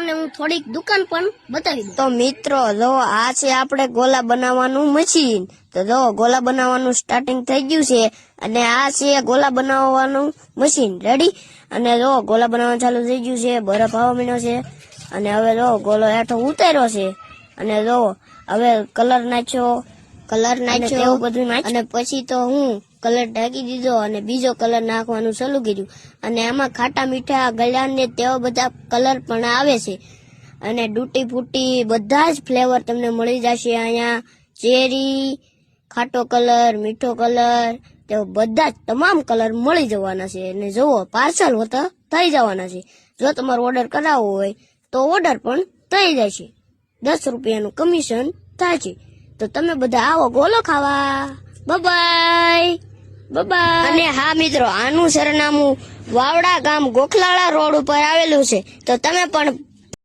તમને હું થોડીક દુકાન પણ બતાવી દઉં. તો મિત્રો જો આ છે આપણે ગોલા બનાવવાનું મશીન. તો જો ગોલા બનાવવાનું સ્ટાર્ટિંગ થઈ ગયું છે અને આ છે ગોલા બનાવવાનું મશીન રેડી. અને જો ગોલા બનાવવાનું ચાલુ થઈ ગયું છે, બરફ આવવા માંડ્યો છે અને હવે જો ગોલો હેઠો ઉતાર્યો છે અને જો હવે કલર નાખ્યો એવું બધું નાખ્યું અને પછી તો હું કલર ઢાંકી દીધો અને બીજો કલર નાખવાનું ચાલુ કર્યું અને આમાં ખાટા મીઠા ગળ્યા ને તેવા બધા કલર પણ આવે છે અને ડૂટી ફૂટી બધા જ ફ્લેવર તમને મળી જશે અહીંયા. ચેરી, ખાટો કલર, મીઠો કલર, તેવા બધા જ તમામ કલર મળી જવાના છે અને જુઓ પાર્સલ હોતા થઈ જવાના છે. જો તમારો ઓર્ડર કરાવવો હોય તો ઓર્ડર પણ થઈ જશે. 10 રૂપિયાનું કમિશન થાય છે. તો તમે બધા આવો ગોલો ખાવા. Bye bye. અને હા મિત્રો, આનું સરનામું વાવડા ગામ ગોખલાળા રોડ ઉપર આવેલું છે. તો તમે પણ